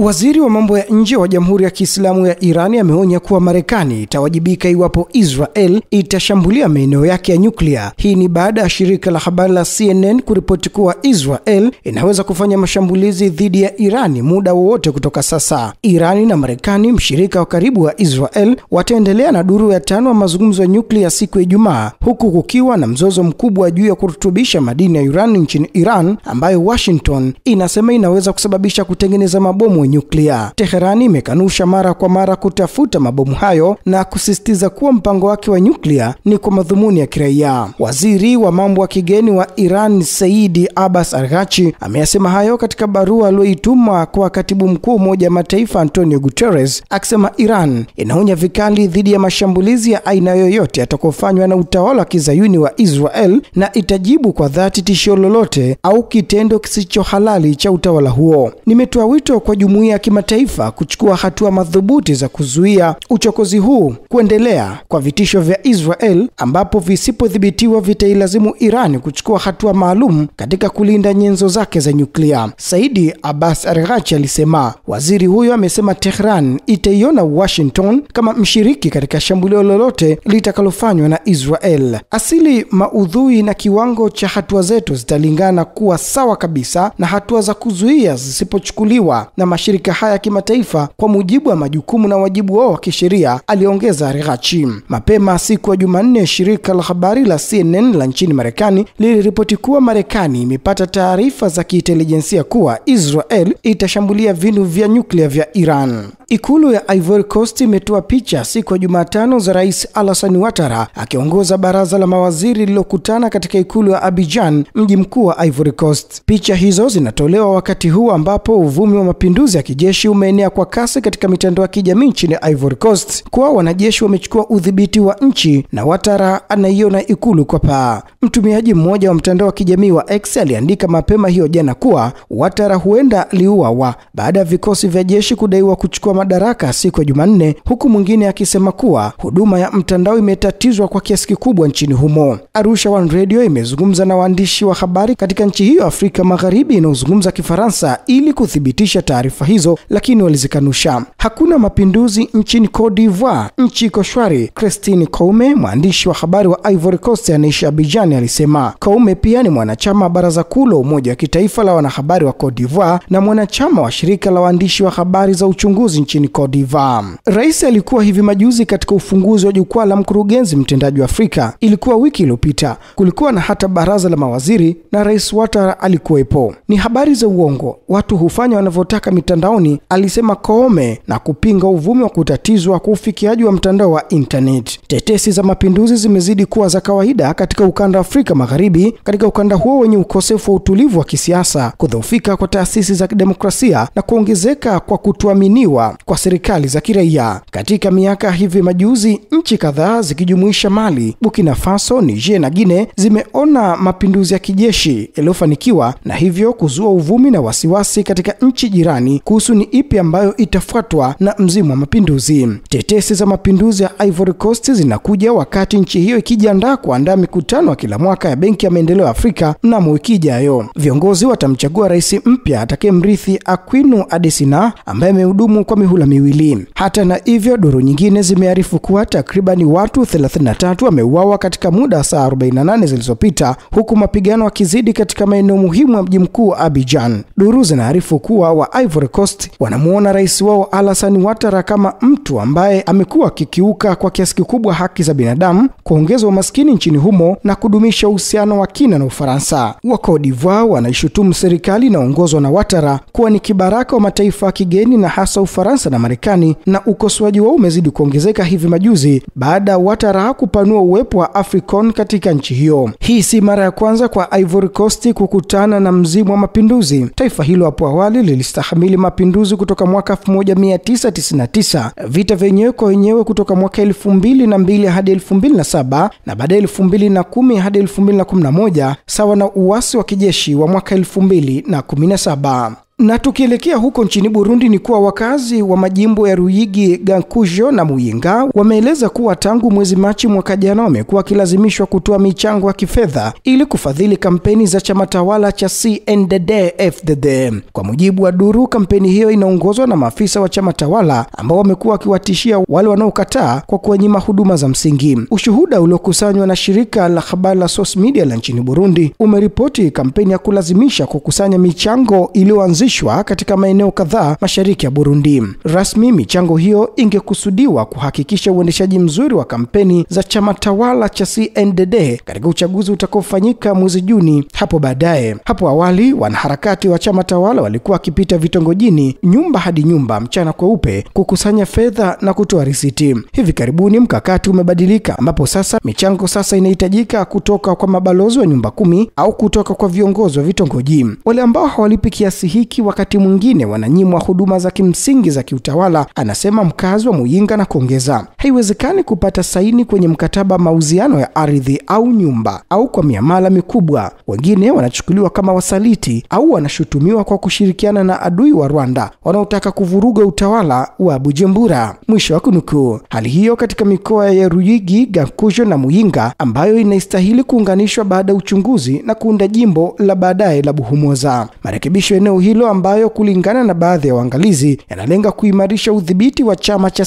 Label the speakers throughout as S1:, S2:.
S1: Waziri wa mambo ya nje wa Jamhuri ya Kiislamu ya Iran ameonya kuwa Marekani itawajibika iwapo Israel itashambulia maeneo yake ya nyuklia. Hii ni baada ya shirika la habari la CNN kuripoti kuwa Israel inaweza kufanya mashambulizi dhidi ya Iran muda wowote kutoka sasa. Iran na Marekani, mshirika wa karibu wa Israel, wataendelea na duru ya 5 ya mazungumzo ya nyuklia siku ya Ijumaa, huku kukiwa na mzozo mkubwa juu ya kurutubisha madini ya urani nchini Iran ambayo Washington inasema inaweza kusababisha kutengeneza mabomu ya nyuklia. Teherani imekanusha mara kwa mara kutafuta mabomu hayo na kusisitiza kuwa mpango wake wa nyuklia ni kwa madhumuni ya kiraia. Waziri wa mambo ya kigeni wa Iran Said Abbas Araghchi ameyasema hayo katika barua aliyoituma kwa katibu mkuu Umoja wa Mataifa Antonio Guterres, akisema Iran inaonya vikali dhidi ya mashambulizi ya aina yoyote yatakayofanywa na utawala wa kizayuni wa Israel na itajibu kwa dhati tishio lolote au kitendo kisicho halali cha utawala huo. Nimetoa wito kwa jumuiya ya kimataifa kuchukua hatua madhubuti za kuzuia uchokozi huu kuendelea kwa vitisho vya Israel, ambapo visipodhibitiwa vitailazimu Iran kuchukua hatua maalum katika kulinda nyenzo zake za nyuklia. Saidi Abbas Araghchi alisema. Waziri huyo amesema Tehran itaiona Washington kama mshiriki katika shambulio lolote litakalofanywa na Israel. Asili, maudhui na kiwango cha hatua zetu zitalingana kuwa sawa kabisa na hatua za kuzuia zisipochukuliwa na mashirika haya ya kimataifa kwa mujibu wa majukumu na wajibu wao wa kisheria, aliongeza Araghchi. Mapema siku ya Jumanne, shirika la habari la CNN la nchini Marekani liliripoti kuwa Marekani imepata taarifa za kiintelijensia kuwa Israel itashambulia vinu vya nyuklia vya Iran. Ikulu ya Ivory Coast imetoa picha siku ya Jumatano za Rais Alassane Ouattara akiongoza baraza la mawaziri lililokutana katika ikulu ya Abidjan, mji mkuu wa Ivory Coast. Picha hizo zinatolewa wakati huu ambapo uvumi wa mapinduzi ya kijeshi umeenea kwa kasi katika mitandao ya kijamii nchini Ivory Coast, kwa wanajeshi wamechukua udhibiti wa nchi na Ouattara anaiona ikulu kwa paa. Mtumiaji mmoja wa mtandao wa kijamii wa X aliandika mapema hiyo jana kuwa Ouattara huenda aliuawa baada ya vikosi vya jeshi kudaiwa kuchukua madaraka siku ya Jumanne, huku mwingine akisema kuwa huduma ya mtandao imetatizwa kwa kiasi kikubwa nchini humo. Arusha One Radio imezungumza na waandishi wa habari katika nchi hiyo Afrika Magharibi inayozungumza Kifaransa ili kuthibitisha taarifa hizo, lakini walizikanusha. Hakuna mapinduzi nchini Cote d'Ivoire, nchi iko shwari, Christine Koume, mwandishi wa habari wa Ivory Coast anaishi Abidjan, alisema. Koume pia ni mwanachama wa baraza kuu la Umoja wa Kitaifa la wanahabari wa Cote d'Ivoire na mwanachama wa shirika la waandishi wa habari za uchunguzi nchini Cote d'Ivoire. Rais alikuwa hivi majuzi katika ufunguzi wa jukwaa la mkurugenzi mtendaji wa Afrika. Ilikuwa wiki iliyopita. Kulikuwa na hata baraza la mawaziri na Rais Ouattara alikuwepo. Ni habari za uongo, watu hufanya wanavyotaka mitandaoni, alisema Koume, na kupinga uvumi wa kutatizwa kwa ufikiaji wa mtandao wa internet. Tetesi za mapinduzi zimezidi kuwa za kawaida katika ukanda wa Afrika Magharibi, katika ukanda huo wenye ukosefu wa utulivu wa kisiasa, kudhoofika kwa taasisi za demokrasia na kuongezeka kwa kutoaminiwa kwa serikali za kiraia. Katika miaka hivi majuzi, nchi kadhaa zikijumuisha Mali, Burkina Faso, Niger na Guinea zimeona mapinduzi ya kijeshi yaliyofanikiwa, na hivyo kuzua uvumi na wasiwasi katika nchi jirani kuhusu ni ipi ambayo itafuatwa na mzimu wa mapinduzi. Tetesi za mapinduzi ya Ivory Coast zinakuja wakati nchi hiyo ikijiandaa kuandaa mikutano ya kila mwaka ya Benki ya Maendeleo ya Afrika mnamo wiki ijayo. Viongozi watamchagua rais mpya atakayemrithi Aquino Adesina ambaye amehudumu kwa mihula miwili. Hata na hivyo, duru nyingine zimearifu kuwa takriban watu 33 wameuawa katika muda wa saa 48 zilizopita, huku mapigano yakizidi katika maeneo muhimu ya mji mkuu Abidjan. Duru zinaarifu kuwa wa Ivory Coast wanamuona rais wao Alassane Ouattara kama mtu ambaye amekuwa akikiuka kwa kiasi kikubwa haki za binadamu, kuongeza umaskini nchini humo na kudumisha uhusiano wa kina na Ufaransa. Wa Cote d'Ivoire wanaishutumu serikali inaongozwa na Ouattara kuwa ni kibaraka wa mataifa ya kigeni na hasa Ufaransa na Marekani, na ukosoaji wao umezidi kuongezeka hivi majuzi baada ya Ouattara kupanua uwepo wa AFRICOM katika nchi hiyo. Hii si mara ya kwanza kwa Ivory Coast kukutana na mzimu wa mapinduzi. Taifa hilo hapo awali lilistahimili mapinduzi kutoka mwaka 1999, vita vyenyewe kwa wenyewe kutoka mwaka 2002 hadi 2007 na baadaye 2010 hadi 2011, sawa na uasi wa kijeshi wa mwaka 2017. Na tukielekea huko nchini Burundi ni kuwa wakazi wa majimbo ya Ruyigi, Gankujo na Muyinga wameeleza kuwa tangu mwezi Machi mwaka jana wamekuwa wakilazimishwa kutoa michango ya kifedha ili kufadhili kampeni za chama tawala cha CNDD-FDD. Kwa mujibu wa duru, kampeni hiyo inaongozwa na maafisa wa chama tawala ambao wamekuwa wakiwatishia wale wanaokataa kwa kuwanyima huduma za msingi. Ushuhuda uliokusanywa na shirika la habari la Source Media la nchini Burundi umeripoti kampeni ya kulazimisha kukusanya michango iliyoanzishwa katika maeneo kadhaa mashariki ya Burundi. Rasmi michango hiyo ingekusudiwa kuhakikisha uendeshaji mzuri wa kampeni za chama tawala cha CNDD katika uchaguzi utakaofanyika mwezi Juni hapo baadaye. Hapo awali wanaharakati wa chama tawala walikuwa wakipita vitongojini nyumba hadi nyumba mchana kweupe kukusanya fedha na kutoa risiti. Hivi karibuni mkakati umebadilika ambapo sasa michango inahitajika kutoka kwa mabalozi wa nyumba 10 au kutoka kwa viongozi wa vitongoji. Wale ambao hawalipi kiasi hiki wakati mwingine wananyimwa huduma za kimsingi za kiutawala, anasema mkazi wa Muyinga, na kuongeza, haiwezekani kupata saini kwenye mkataba mauziano ya ardhi au nyumba au kwa miamala mikubwa. Wengine wanachukuliwa kama wasaliti au wanashutumiwa kwa kushirikiana na adui wa Rwanda wanaotaka kuvuruga utawala wa Bujumbura. Mwisho wa kunukuu. Hali hiyo katika mikoa ya Ruyigi, Gankujo na Muyinga ambayo inastahili kuunganishwa baada ya uchunguzi na kuunda jimbo la baadaye la Buhumuza. Marekebisho eneo hilo ambayo kulingana na baadhi ya waangalizi yanalenga kuimarisha udhibiti wa chama cha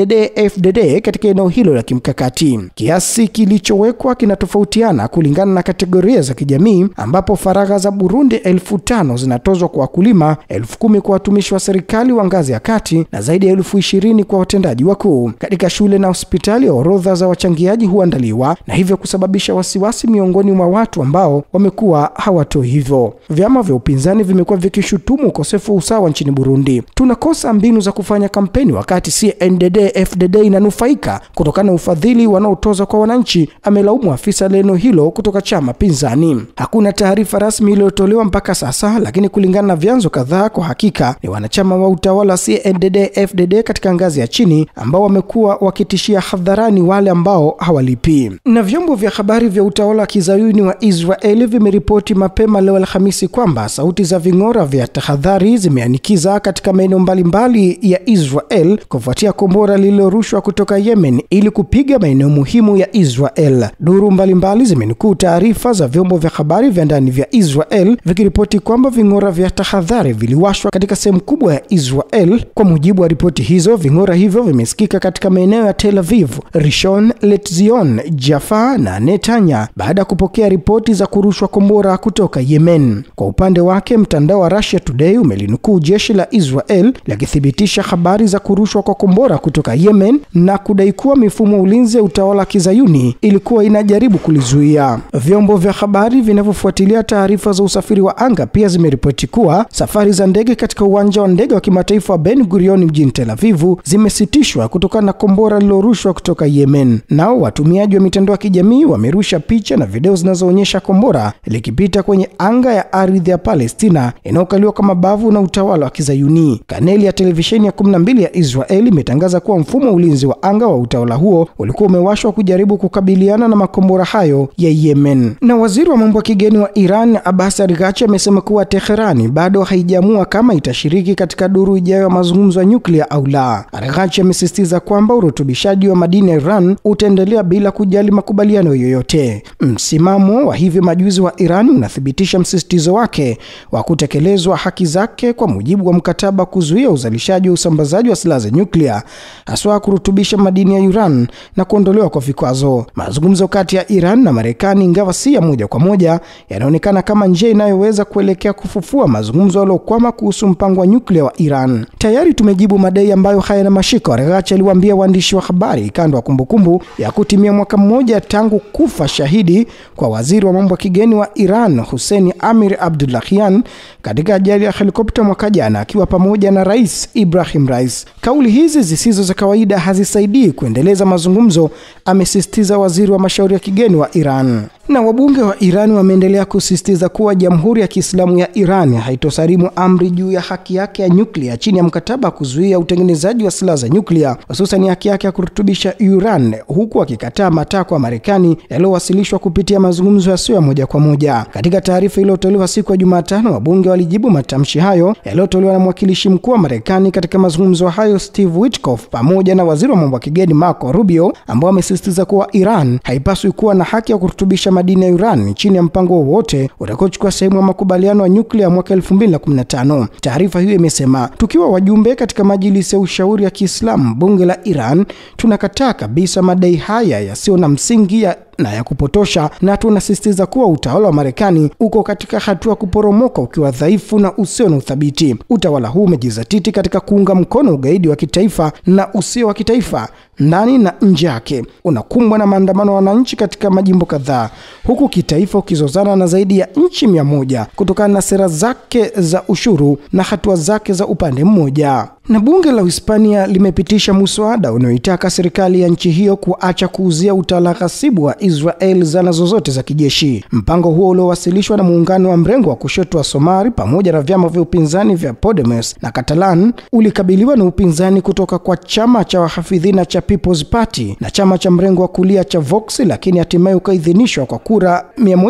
S1: CNDD-FDD katika eneo hilo la kimkakati. Kiasi kilichowekwa kinatofautiana kulingana na kategoria za kijamii, ambapo faragha za Burundi 5,000 zinatozwa kwa wakulima, 10,000 kwa watumishi wa serikali wa ngazi ya kati na zaidi ya 20,000 kwa watendaji wakuu. Katika shule na hospitali orodha za wachangiaji huandaliwa na hivyo kusababisha wasiwasi miongoni mwa watu ambao wamekuwa hawatoi hivyo. Vyama vya upinzani vimekuwa vikishutumu ukosefu usawa nchini Burundi. Tunakosa mbinu za kufanya kampeni wakati CNDD-FDD inanufaika kutokana na ufadhili wanaotoza kwa wananchi, amelaumu afisa leno hilo kutoka chama pinzani. Hakuna taarifa rasmi iliyotolewa mpaka sasa, lakini kulingana na vyanzo kadhaa, kwa hakika ni wanachama wa utawala CNDD-FDD katika ngazi ya chini ambao wamekuwa wakitishia hadharani wale ambao hawalipi. Na vyombo vya habari vya utawala wa kizayuni wa Israeli vimeripoti mapema leo Alhamisi kwamba sauti za ving'ora vya tahadhari zimeanikiza katika maeneo mbalimbali ya Israel kufuatia kombora lililorushwa kutoka Yemen ili kupiga maeneo muhimu ya Israel. Duru mbalimbali zimenukuu taarifa za vyombo vya habari vya ndani vya Israel vikiripoti kwamba ving'ora vya tahadhari viliwashwa katika sehemu kubwa ya Israel. Kwa mujibu wa ripoti hizo, ving'ora hivyo vimesikika katika maeneo ya Tel Aviv, Rishon LeZion, Jaffa na Netanya baada ya kupokea ripoti za kurushwa kombora kutoka Yemen. Kwa upande wake, mtandao wa Russia Today umelinukuu jeshi la Israel likithibitisha habari za kurushwa kwa kombora kutoka Yemen na kudai kuwa mifumo ulinzi ya utawala wa kizayuni ilikuwa inajaribu kulizuia. Vyombo vya habari vinavyofuatilia taarifa za usafiri wa anga pia zimeripoti kuwa safari za ndege katika uwanja wa ndege wa kimataifa wa Ben Gurion mjini Tel Aviv zimesitishwa kutokana na kombora lilorushwa kutoka Yemen. Nao watumiaji wa mitandao ya kijamii wamerusha picha na video zinazoonyesha kombora likipita kwenye anga ya ardhi ya Palestina inayokaliwa kwa mabavu na utawala wa kizayuni. Kaneli ya televisheni ya 12 ya Israeli imetangaza kuwa mfumo wa ulinzi wa anga wa utawala huo ulikuwa umewashwa kujaribu kukabiliana na makombora hayo ya Yemen. Na waziri wa mambo ya kigeni wa Iran Abbas Araghchi amesema kuwa Teherani bado haijaamua kama itashiriki katika duru ijayo ya mazungumzo ya nyuklia au la. Araghchi amesisitiza kwamba urutubishaji wa madini ya Iran utaendelea bila kujali makubaliano yoyote. Msimamo wa hivi majuzi wa Iran unathibitisha msisitizo wake wa kutekelezwa haki zake kwa mujibu wa mkataba kuzuia uzalishaji wa usambazaji wa silaha za nyuklia, haswa kurutubisha madini ya Iran na kuondolewa kwa vikwazo. Mazungumzo kati ya Iran na Marekani, ingawa si ya moja kwa moja, yanaonekana kama njia inayoweza kuelekea kufufua mazungumzo yaliyokwama kuhusu mpango wa nyuklia wa Iran. Tayari tumejibu madai ambayo hayana mashiko, Araghchi aliwaambia waandishi wa habari kando ya kumbukumbu ya kutimia mwaka mmoja tangu kufa shahidi kwa waziri wa mambo ya kigeni wa Iran Hussein Amir Abdullahian katika ajali ya helikopta mwaka jana akiwa pamoja na Rais Ibrahim Rais. Kauli hizi zisizo za kawaida hazisaidii kuendeleza mazungumzo, amesisitiza waziri wa mashauri ya kigeni wa Iran. Na wabunge wa Iran wameendelea kusisitiza kuwa Jamhuri ya Kiislamu ya Iran haitosalimu amri juu ya haki yake ya nyuklia chini ya mkataba kuzuia utengenezaji wa silaha za nyuklia, hususan haki yake ya kurutubisha urani, huku akikataa matakwa ya Marekani yaliyowasilishwa kupitia mazungumzo yasiyo ya moja kwa moja. Katika taarifa iliyotolewa siku ya Jumatano, wabunge walijibu matamshi hayo yaliyotolewa na mwakilishi mkuu wa Marekani katika mazungumzo hayo Steve Witkoff pamoja na waziri wa mambo ya kigeni Marco Rubio, ambao wamesisitiza kuwa Iran haipaswi kuwa na haki ya kurutubisha madini ya urani chini ya mpango wowote utakaochukua sehemu ya makubaliano ya nyuklia mwaka 2015. Taarifa hiyo imesema, tukiwa wajumbe katika majilisi ya ushauri ya Kiislamu bunge la Iran, tunakataa kabisa madai haya yasiyo na msingi na ya kupotosha, na tunasisitiza kuwa utawala wa Marekani uko katika hatua kuporomoka ukiwa dhaifu na usio na uthabiti. Utawala huu umejizatiti katika kuunga mkono ugaidi wa kitaifa na usio wa kitaifa ndani na nje yake. Unakumbwa na maandamano ya wananchi katika majimbo kadhaa, huku kitaifa ukizozana na zaidi ya nchi 100 kutokana na sera zake za ushuru na hatua zake za upande mmoja. Na bunge la Hispania limepitisha muswada unaoitaka serikali ya nchi hiyo kuacha kuuzia utawala ghasibu wa Israel zana zozote za kijeshi. Mpango huo uliowasilishwa na muungano wa mrengo wa kushoto wa Somali pamoja na vyama vya upinzani vya Podemos na Catalan ulikabiliwa na upinzani kutoka kwa chama cha wahafidhina cha People's Party na chama cha mrengo wa kulia cha Vox, lakini hatimaye ukaidhinishwa kwa kura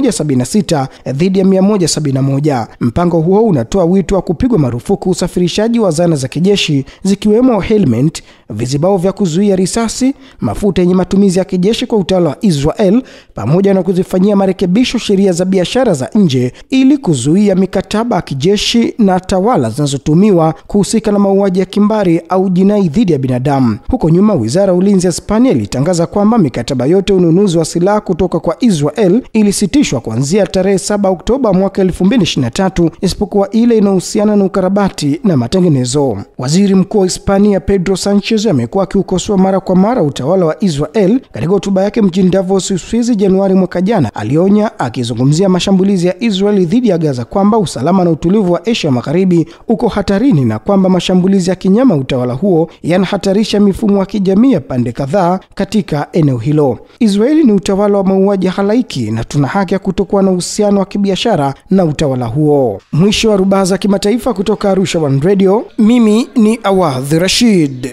S1: 176 dhidi ya 171. Mpango huo unatoa wito wa kupigwa marufuku usafirishaji wa zana za kijeshi zikiwemo helmet, vizibao vya kuzuia risasi, mafuta yenye matumizi ya kijeshi kwa utawala wa Israel, pamoja na kuzifanyia marekebisho sheria za biashara za nje ili kuzuia mikataba ya kijeshi na tawala zinazotumiwa kuhusika na mauaji ya kimbari au jinai dhidi ya binadamu. Huko nyuma, Wizara ya Ulinzi ya Hispania ilitangaza kwamba mikataba yote ununuzi wa silaha kutoka kwa Israel ilisitishwa kuanzia tarehe 7 Oktoba mwaka 2023 isipokuwa ile inayohusiana na ukarabati na matengenezo. Waziri Mkuu wa Hispania Pedro Sanchez amekuwa akiukosoa mara kwa mara utawala wa Israel. Katika hotuba yake mjini Davos, Uswizi, Januari mwaka jana, alionya akizungumzia mashambulizi ya Israel dhidi ya Gaza kwamba usalama na utulivu wa Asia Magharibi uko hatarini na kwamba mashambulizi ya kinyama utawala huo yanahatarisha mifumo ya kijamii ya pande kadhaa katika eneo hilo. Israeli ni utawala wa mauaji halaiki na tuna haki ya kutokuwa na uhusiano wa kibiashara na utawala huo. Mwisho wa rubaza kimataifa kutoka Arusha One Radio. Mimi ni Awadh Rashid.